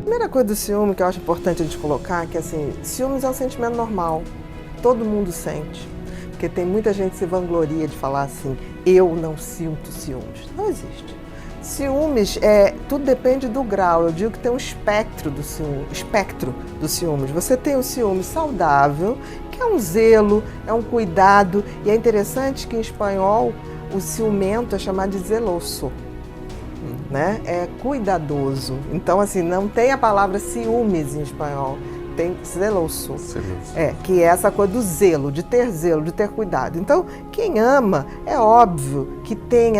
primeira coisa do ciúme que eu acho importante a gente colocar é que, assim, ciúmes é um sentimento normal. Todo mundo sente. Porque tem muita gente que se vangloria de falar assim, eu não sinto ciúmes. Não existe. Ciúmes, tudo depende do grau. Eu digo que tem um espectro do ciúmes. Você tem o ciúme saudável, que é um zelo, é um cuidado. E é interessante que em espanhol o ciumento é chamado de zeloso, né? É cuidadoso. Então, assim, não tem a palavra ciúmes em espanhol. Tem zeloso, que é essa coisa do zelo, de ter cuidado. Então, quem ama, é óbvio que tem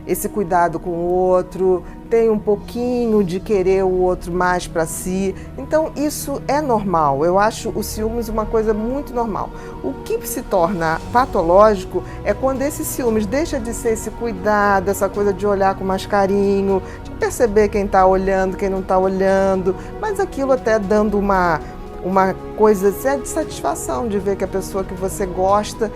esse cuidado com o outro, tem um pouquinho de querer o outro mais para si. Então, isso é normal. Eu acho o ciúmes uma coisa muito normal. O que se torna patológico é quando esse ciúmes deixa de ser esse cuidado, essa coisa de olhar com mais carinho, de perceber quem está olhando, quem não está olhando, mas aquilo até dando uma coisa de satisfação de ver que a pessoa que você gosta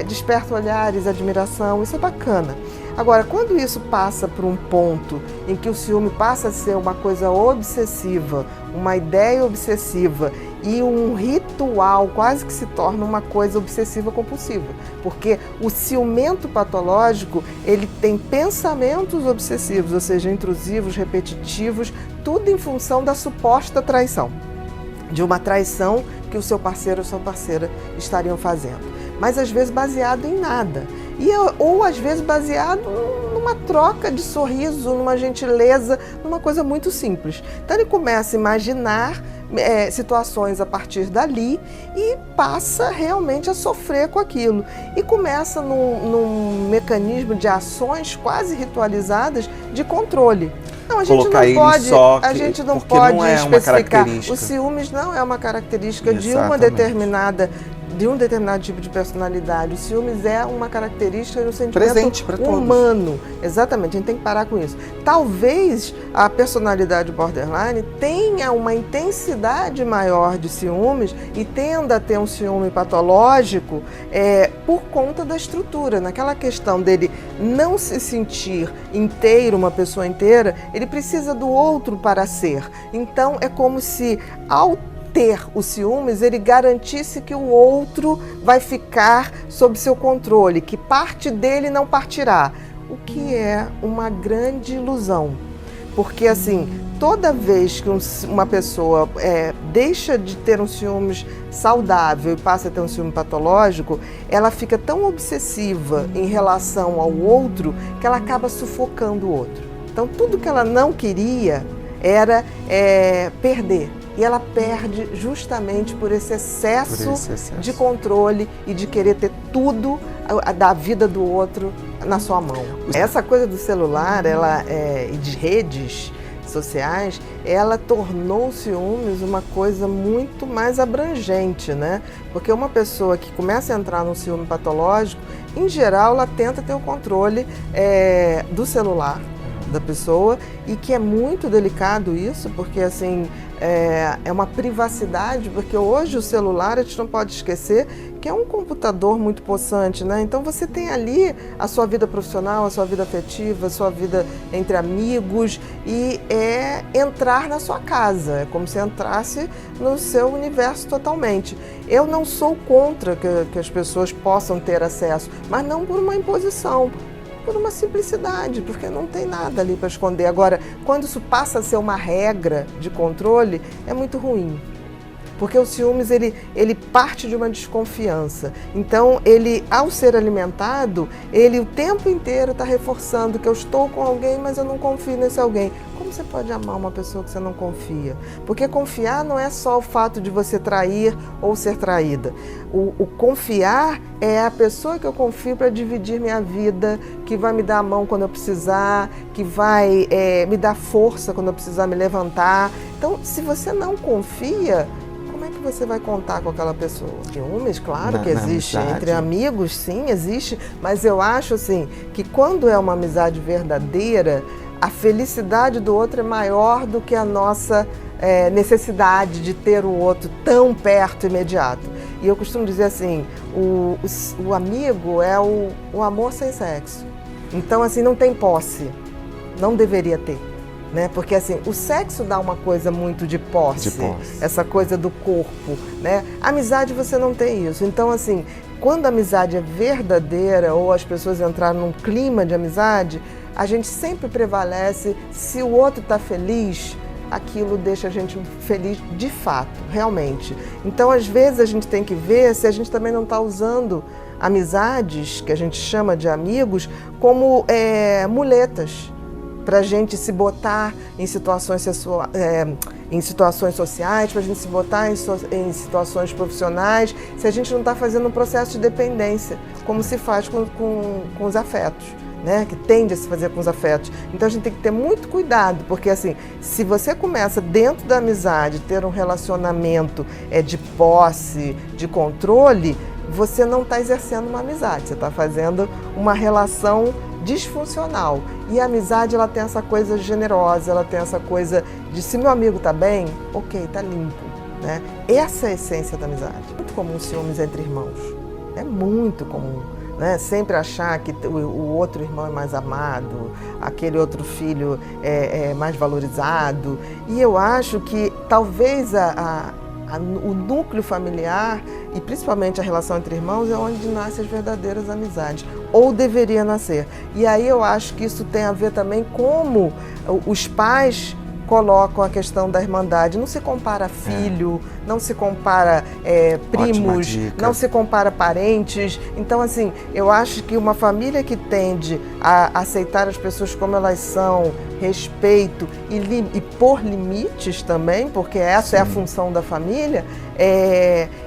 desperta olhares, admiração, isso é bacana. Agora, quando isso passa por um ponto em que o ciúme passa a ser uma coisa obsessiva, uma ideia obsessiva e um ritual, quase que se torna uma coisa obsessiva compulsiva, porque o ciumento patológico, ele tem pensamentos obsessivos, ou seja, intrusivos, repetitivos, tudo em função da suposta traição, de uma traição que o seu parceiro ou sua parceira estariam fazendo, mas às vezes baseado em nada, ou às vezes baseado numa troca de sorriso, numa gentileza, numa coisa muito simples. Então ele começa a imaginar situações a partir dali e passa realmente a sofrer com aquilo. E começa num mecanismo de ações quase ritualizadas de controle. Não, a gente não pode especificar. O ciúmes não é uma característica de um determinado tipo de personalidade. O ciúmes é uma característica do sentimento humano. Exatamente, a gente tem que parar com isso. Talvez a personalidade borderline tenha uma intensidade maior de ciúmes e tenda a ter um ciúme patológico por conta da estrutura. Naquela questão dele não se sentir inteiro, uma pessoa inteira, ele precisa do outro para ser. Então é como se, ao ter o ciúmes, ele garantisse que o outro vai ficar sob seu controle, que parte dele não partirá, o que é uma grande ilusão. Porque, assim, toda vez que uma pessoa deixa de ter um ciúmes saudável e passa a ter um ciúme patológico, ela fica tão obsessiva em relação ao outro que ela acaba sufocando o outro. Então, tudo que ela não queria era perder. E ela perde justamente por esse excesso de controle e de querer ter tudo da vida do outro na sua mão. Essa coisa do celular e de redes sociais, ela tornou o ciúmes uma coisa muito mais abrangente, né? Porque uma pessoa que começa a entrar no ciúme patológico, em geral, ela tenta ter o controle do celular da pessoa, e que é muito delicado isso, porque assim é uma privacidade, porque hoje o celular, a gente não pode esquecer que é um computador muito possante, né? Então você tem ali a sua vida profissional, a sua vida afetiva, a sua vida entre amigos, e entrar na sua casa, é como se entrasse no seu universo totalmente. Eu não sou contra que as pessoas possam ter acesso, mas não por uma imposição, por uma simplicidade, porque não tem nada ali para esconder. Agora, quando isso passa a ser uma regra de controle, é muito ruim. Porque o ciúmes, ele parte de uma desconfiança. Então, ele, ao ser alimentado, ele o tempo inteiro está reforçando que eu estou com alguém, mas eu não confio nesse alguém. Como você pode amar uma pessoa que você não confia? Porque confiar não é só o fato de você trair ou ser traída. O confiar é a pessoa que eu confio para dividir minha vida, que vai me dar a mão quando eu precisar, que vai me dar força quando eu precisar me levantar. Então, se você não confia, como é que você vai contar com aquela pessoa? Ciúmes, claro que existe. Entre amigos, sim, existe. Mas eu acho assim que quando é uma amizade verdadeira, a felicidade do outro é maior do que a nossa necessidade de ter o outro tão perto, imediato. E eu costumo dizer assim, o amigo é o amor sem sexo. Então, assim, não tem posse. Não deveria ter. né? Porque assim, o sexo dá uma coisa muito de posse, essa coisa do corpo, né? Amizade você não tem isso. Então assim, quando a amizade é verdadeira ou as pessoas entraram num clima de amizade, a gente sempre prevalece. Se o outro está feliz, aquilo deixa a gente feliz de fato, realmente. Então, às vezes, a gente tem que ver se a gente também não está usando amizades, que a gente chama de amigos, como muletas, para a gente se botar em situações sociais, para a gente se botar em situações profissionais, se a gente não está fazendo um processo de dependência, como se faz com os afetos, né? Que tende a se fazer com os afetos. Então a gente tem que ter muito cuidado, porque assim, se você começa dentro da amizade ter um relacionamento de posse, de controle, você não está exercendo uma amizade, você está fazendo uma relação disfuncional. E a amizade, ela tem essa coisa generosa, ela tem essa coisa de se meu amigo está bem, ok, está limpo, né? Essa é a essência da amizade. É muito comum ciúmes entre irmãos, é muito comum, né? Sempre achar que o outro irmão é mais amado, aquele outro filho é mais valorizado. E eu acho que talvez o núcleo familiar e principalmente a relação entre irmãos é onde nascem as verdadeiras amizades, ou deveria nascer. E aí eu acho que isso tem a ver também como os pais colocam a questão da irmandade. Não se compara filho, não se compara primos, não se compara parentes. Então, assim, eu acho que uma família que tende a aceitar as pessoas como elas são, respeito e pôr limites também, porque essa é a função da família,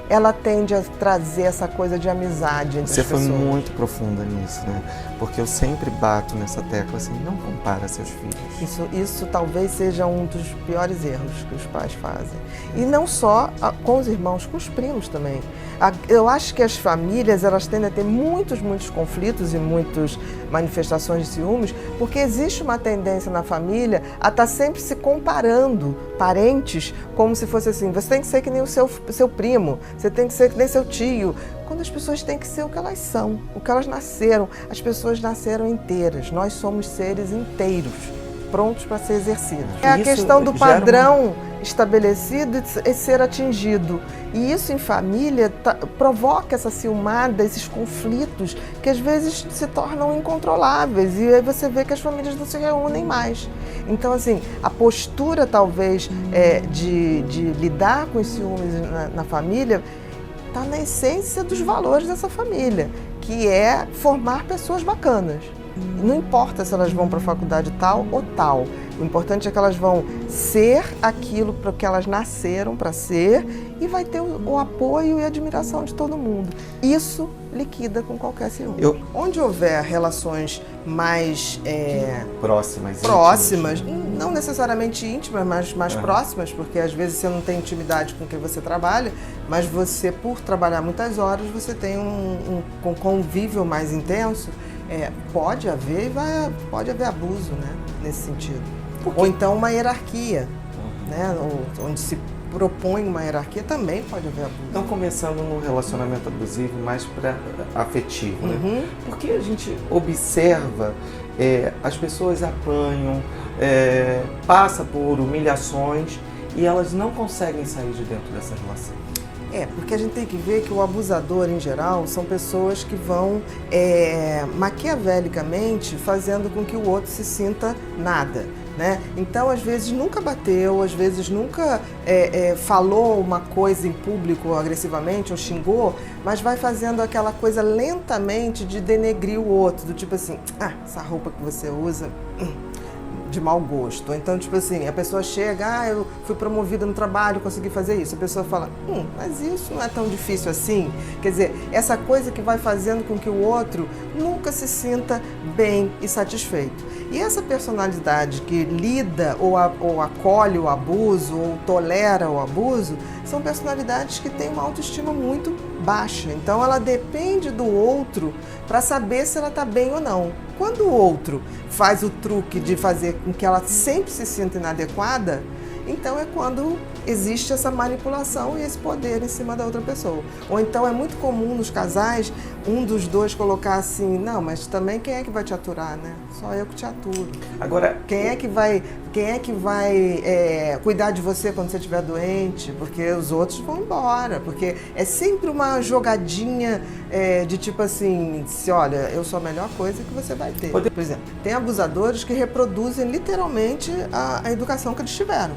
ela tende a trazer essa coisa de amizade entre as pessoas. Você foi muito profunda nisso, né? Porque eu sempre bato nessa tecla assim, não compara seus filhos. Isso talvez seja um dos piores erros que os pais fazem. E não só com os irmãos, com os primos também. Eu acho que as famílias, elas tendem a ter muitos conflitos e muitas manifestações de ciúmes, porque existe uma tendência na família a estar sempre se comparando parentes, como se fosse assim, você tem que ser que nem o seu primo, você tem que ser que nem seu tio, quando as pessoas têm que ser o que elas são, o que elas nasceram. As pessoas nasceram inteiras, nós somos seres inteiros, prontos para ser exercidos. É a questão do padrão estabelecido e ser atingido. E isso em família provoca essa ciumada, esses conflitos que às vezes se tornam incontroláveis. E aí você vê que as famílias não se reúnem mais. Então, assim, a postura talvez de lidar com os ciúmes na família está na essência dos valores dessa família, que é formar pessoas bacanas. Não importa se elas vão para a faculdade tal ou tal, o importante é que elas vão ser aquilo para que elas nasceram para ser e vai ter o apoio e a admiração de todo mundo. Isso liquida com qualquer ciúme. Onde houver relações mais próximas, não necessariamente íntimas, mas mais próximas, porque às vezes você não tem intimidade com quem você trabalha, mas você, por trabalhar muitas horas, você tem um convívio mais intenso. Pode haver abuso, né, nesse sentido. Ou então uma hierarquia, né, onde se propõe uma hierarquia, também pode haver abuso. Então, começando num relacionamento abusivo mais afetivo, né? Porque a gente observa, as pessoas apanham, passa por humilhações e elas não conseguem sair de dentro dessa relação. Porque a gente tem que ver que o abusador, em geral, são pessoas que vão maquiavelicamente fazendo com que o outro se sinta nada, né? Então, às vezes, nunca bateu, às vezes nunca falou uma coisa em público agressivamente ou xingou, mas vai fazendo aquela coisa lentamente de denegrir o outro, do tipo assim, essa roupa que você usa... de mau gosto. Então, tipo assim, a pessoa chega, eu fui promovida no trabalho, consegui fazer isso. A pessoa fala, mas isso não é tão difícil assim. Quer dizer, essa coisa que vai fazendo com que o outro nunca se sinta bem e satisfeito. E essa personalidade que lida ou acolhe o abuso ou tolera o abuso, são personalidades que têm uma autoestima muito baixa. Então, ela depende do outro para saber se ela está bem ou não. Quando o outro faz o truque de fazer com que ela sempre se sinta inadequada, então é quando existe essa manipulação e esse poder em cima da outra pessoa. Ou então é muito comum nos casais, um dos dois colocar assim, não, mas também quem é que vai te aturar, né? Só eu que te aturo. Agora, quem é que vai Quem é que vai cuidar de você quando você estiver doente? Porque os outros vão embora. Porque é sempre uma jogadinha de tipo assim, olha, eu sou a melhor coisa que você vai ter. Por exemplo, tem abusadores que reproduzem literalmente a educação que eles tiveram.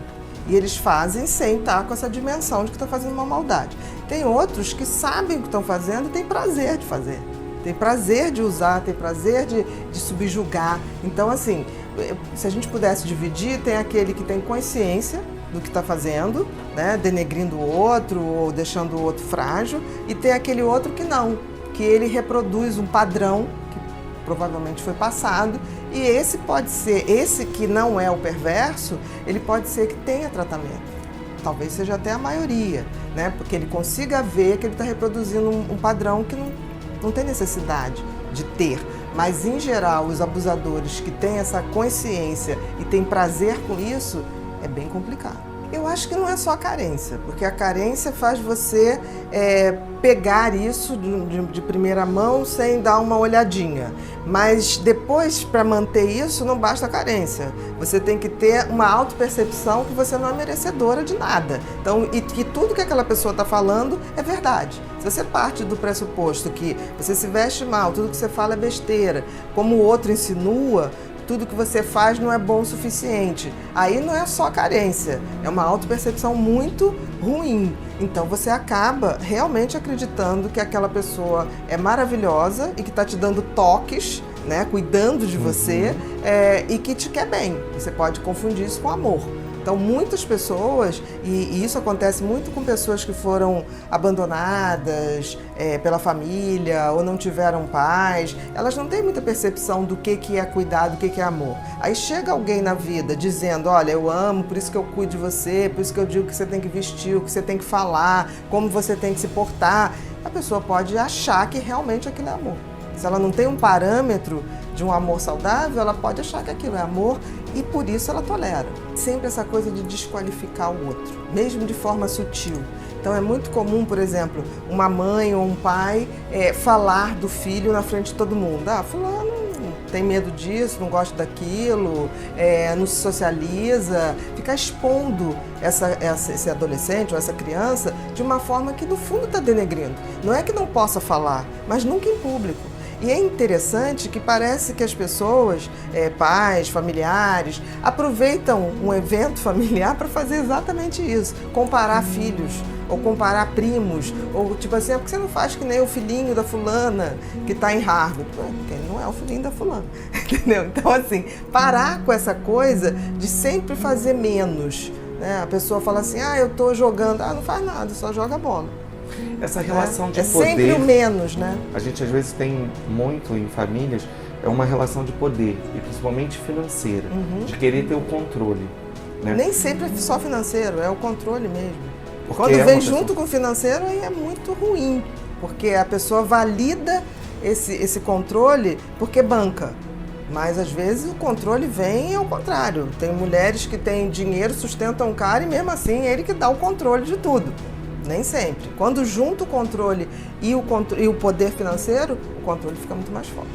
E eles fazem sem estar com essa dimensão de que estão fazendo uma maldade. Tem outros que sabem o que estão fazendo e têm prazer de fazer. Tem prazer de usar, tem prazer de subjugar. Então, assim, se a gente pudesse dividir, tem aquele que tem consciência do que está fazendo, né, denegrindo o outro ou deixando o outro frágil, e tem aquele outro que não, que ele reproduz um padrão que provavelmente foi passado, e esse pode ser, esse que não é o perverso, ele pode ser que tenha tratamento. Talvez seja até a maioria, né, porque ele consiga ver que ele está reproduzindo um padrão que não tem necessidade de ter. Mas, em geral, os abusadores que têm essa consciência e têm prazer com isso, é bem complicado. Eu acho que não é só a carência, porque a carência faz você pegar isso de primeira mão sem dar uma olhadinha. Mas depois, para manter isso, não basta a carência. Você tem que ter uma autopercepção que você não é merecedora de nada. Então, e que tudo que aquela pessoa está falando é verdade. Se você parte do pressuposto que você se veste mal, tudo que você fala é besteira, como o outro insinua, tudo que você faz não é bom o suficiente. Aí não é só carência, é uma autopercepção muito ruim. Então você acaba realmente acreditando que aquela pessoa é maravilhosa e que está te dando toques, né, cuidando de você, e que te quer bem. Você pode confundir isso com amor. Então, muitas pessoas, e isso acontece muito com pessoas que foram abandonadas pela família ou não tiveram pais, elas não têm muita percepção do que é cuidar, do que é amor. Aí chega alguém na vida dizendo, olha, eu amo, por isso que eu cuido de você, por isso que eu digo que você tem que vestir, o que você tem que falar, como você tem que se portar. A pessoa pode achar que realmente aquilo é amor. Se ela não tem um parâmetro de um amor saudável, ela pode achar que aquilo é amor e por isso ela tolera. Sempre essa coisa de desqualificar o outro, mesmo de forma sutil. Então é muito comum, por exemplo, uma mãe ou um pai falar do filho na frente de todo mundo. Ah, fulano tem medo disso, não gosta daquilo, não se socializa. Ficar expondo esse adolescente ou essa criança de uma forma que no fundo está denegrindo. Não é que não possa falar, mas nunca em público. E é interessante que parece que as pessoas, pais, familiares, aproveitam um evento familiar para fazer exatamente isso. Comparar filhos, ou comparar primos, ou tipo assim, por que você não faz que nem o filhinho da fulana que está em Harvard? Porque ele não é o filhinho da fulana, entendeu? Então assim, parar com essa coisa de sempre fazer menos. Né? A pessoa fala assim, eu estou jogando, não faz nada, só joga bola. Essa relação de poder... É sempre o menos, né? A gente às vezes tem muito em famílias, é uma relação de poder, e principalmente financeira, de querer ter o controle. Né? Nem sempre é só financeiro, é o controle mesmo. Porque quando vem junto com o financeiro, aí é muito ruim, porque a pessoa valida esse controle porque banca. Mas às vezes o controle vem ao contrário. Tem mulheres que têm dinheiro, sustentam o cara e mesmo assim é ele que dá o controle de tudo. Nem sempre. Quando junta o controle e o poder financeiro, o controle fica muito mais forte.